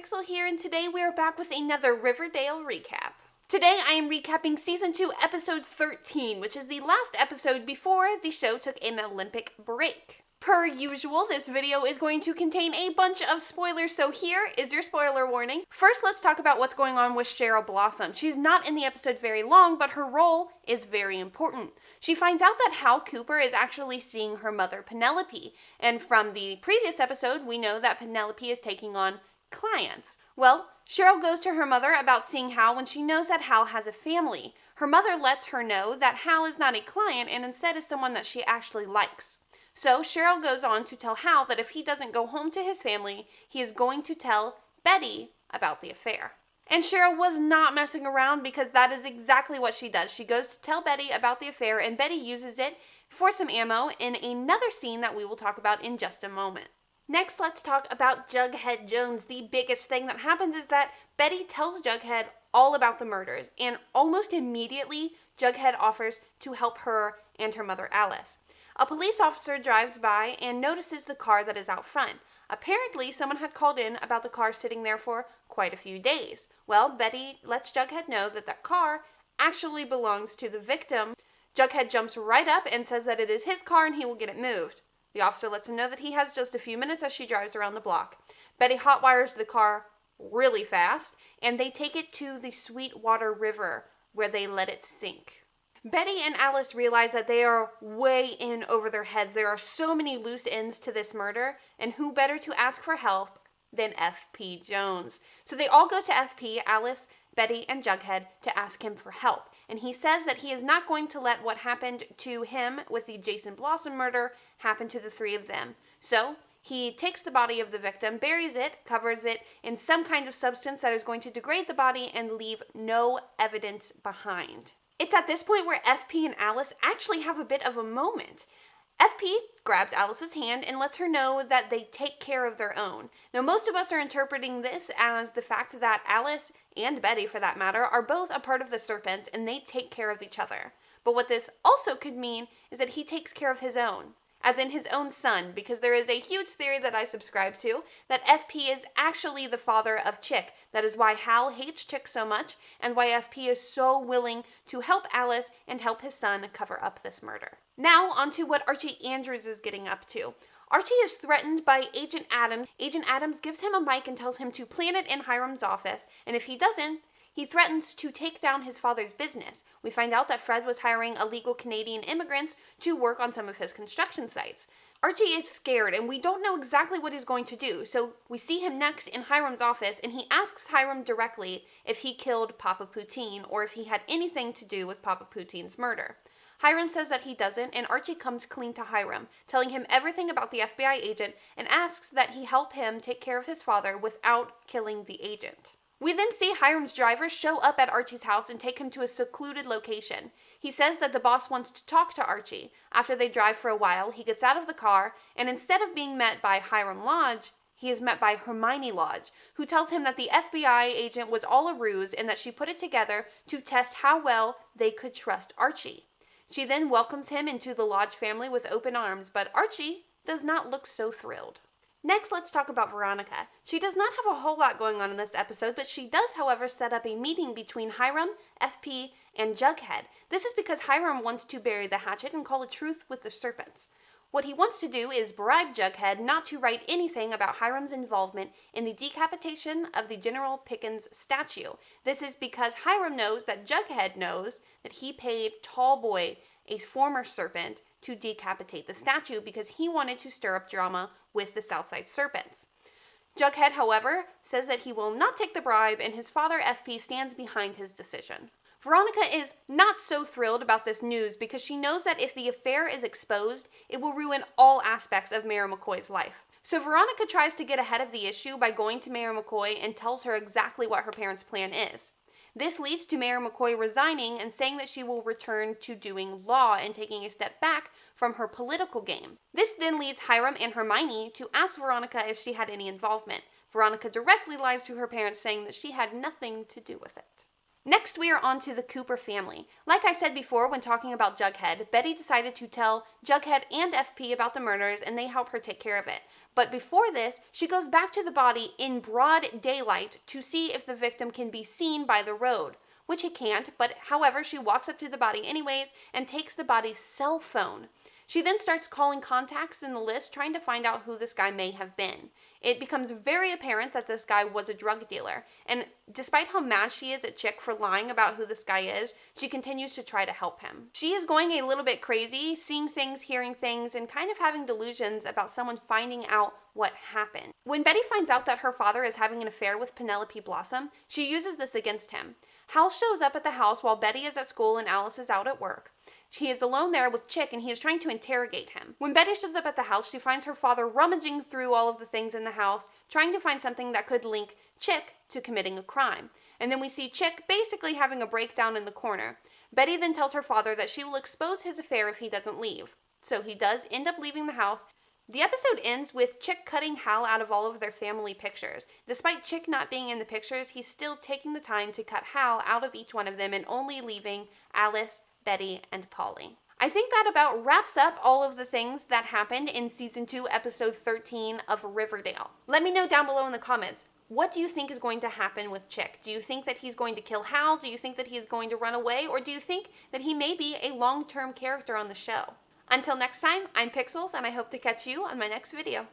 Pixel here, and today we are back with another Riverdale recap. Today I am recapping Season 2, Episode 13, which is the last episode before the show took an Olympic break. Per usual, this video is going to contain a bunch of spoilers, so here is your spoiler warning. First, let's talk about what's going on with Cheryl Blossom. She's not in the episode very long, but her role is very important. She finds out that Hal Cooper is actually seeing her mother, Penelope, and from the previous episode, we know that Penelope is taking on clients. Well, Cheryl goes to her mother about seeing Hal when she knows that Hal has a family. Her mother lets her know that Hal is not a client and instead is someone that she actually likes. So Cheryl goes on to tell Hal that if he doesn't go home to his family, he is going to tell Betty about the affair. And Cheryl was not messing around because that is exactly what she does. She goes to tell Betty about the affair and Betty uses it for some ammo in another scene that we will talk about in just a moment. Next, let's talk about Jughead Jones. The biggest thing that happens is that Betty tells Jughead all about the murders, and almost immediately, Jughead offers to help her and her mother Alice. A police officer drives by and notices the car that is out front. Apparently, someone had called in about the car sitting there for quite a few days. Well, Betty lets Jughead know that that car actually belongs to the victim. Jughead jumps right up and says that it is his car and he will get it moved. The officer lets him know that he has just a few minutes as she drives around the block. Betty hotwires the car really fast, and they take it to the Sweetwater River, where they let it sink. Betty and Alice realize that they are way in over their heads. There are so many loose ends to this murder, and who better to ask for help than F.P. Jones? So they all go to F.P., Alice, Betty, and Jughead to ask him for help. And he says that he is not going to let what happened to him with the Jason Blossom murder happen to the three of them. So he takes the body of the victim, buries it, covers it in some kind of substance that is going to degrade the body and leave no evidence behind. It's at this point where FP and Alice actually have a bit of a moment. FP grabs Alice's hand and lets her know that they take care of their own. Now, most of us are interpreting this as the fact that Alice and Betty, for that matter, are both a part of the Serpents and they take care of each other. But what this also could mean is that he takes care of his own, as in his own son, because there is a huge theory that I subscribe to that FP is actually the father of Chick. That is why Hal hates Chick so much and why FP is so willing to help Alice and help his son cover up this murder. Now, on to what Archie Andrews is getting up to. Archie is threatened by Agent Adams. Agent Adams gives him a mic and tells him to plant it in Hiram's office, and if he doesn't, he threatens to take down his father's business. We find out that Fred was hiring illegal Canadian immigrants to work on some of his construction sites. Archie is scared, and we don't know exactly what he's going to do, so we see him next in Hiram's office, and he asks Hiram directly if he killed Papa Poutine, or if he had anything to do with Papa Poutine's murder. Hiram says that he doesn't, and Archie comes clean to Hiram, telling him everything about the FBI agent, and asks that he help him take care of his father without killing the agent. We then see Hiram's driver show up at Archie's house and take him to a secluded location. He says that the boss wants to talk to Archie. After they drive for a while, he gets out of the car, and instead of being met by Hiram Lodge, he is met by Hermione Lodge, who tells him that the FBI agent was all a ruse and that she put it together to test how well they could trust Archie. She then welcomes him into the Lodge family with open arms, but Archie does not look so thrilled. Next, let's talk about Veronica. She does not have a whole lot going on in this episode, but she does, however, set up a meeting between Hiram, FP, and Jughead. This is because Hiram wants to bury the hatchet and call a truce with the Serpents. What he wants to do is bribe Jughead not to write anything about Hiram's involvement in the decapitation of the General Pickens statue. This is because Hiram knows that Jughead knows that he paid Tallboy, a former Serpent, to decapitate the statue because he wanted to stir up drama with the Southside Serpents. Jughead, however, says that he will not take the bribe, and his father, FP, stands behind his decision. Veronica is not so thrilled about this news because she knows that if the affair is exposed, it will ruin all aspects of Mayor McCoy's life. So Veronica tries to get ahead of the issue by going to Mayor McCoy and tells her exactly what her parents' plan is. This leads to Mayor McCoy resigning and saying that she will return to doing law and taking a step back from her political game. This then leads Hiram and Hermione to ask Veronica if she had any involvement. Veronica directly lies to her parents, saying that she had nothing to do with it. Next, we are on to the Cooper family. Like I said before when talking about Jughead, Betty decided to tell Jughead and FP about the murders, and they help her take care of it. But before this, she goes back to the body in broad daylight to see if the victim can be seen by the road, which he can't, but however, she walks up to the body anyways and takes the body's cell phone. She then starts calling contacts in the list, trying to find out who this guy may have been. It becomes very apparent that this guy was a drug dealer, and despite how mad she is at Chick for lying about who this guy is, she continues to try to help him. She is going a little bit crazy, seeing things, hearing things, and kind of having delusions about someone finding out what happened. When Betty finds out that her father is having an affair with Penelope Blossom, she uses this against him. Hal shows up at the house while Betty is at school and Alice is out at work. He is alone there with Chick and he is trying to interrogate him. When Betty shows up at the house, she finds her father rummaging through all of the things in the house, trying to find something that could link Chick to committing a crime. And then we see Chick basically having a breakdown in the corner. Betty then tells her father that she will expose his affair if he doesn't leave. So he does end up leaving the house. The episode ends with Chick cutting Hal out of all of their family pictures. Despite Chick not being in the pictures, he's still taking the time to cut Hal out of each one of them and only leaving Alice, Betty, and Polly. I think that about wraps up all of the things that happened in Season 2, Episode 13 of Riverdale. Let me know down below in the comments, what do you think is going to happen with Chick? Do you think that he's going to kill Hal? Do you think that he is going to run away? Or do you think that he may be a long-term character on the show? Until next time, I'm Pixels, and I hope to catch you on my next video.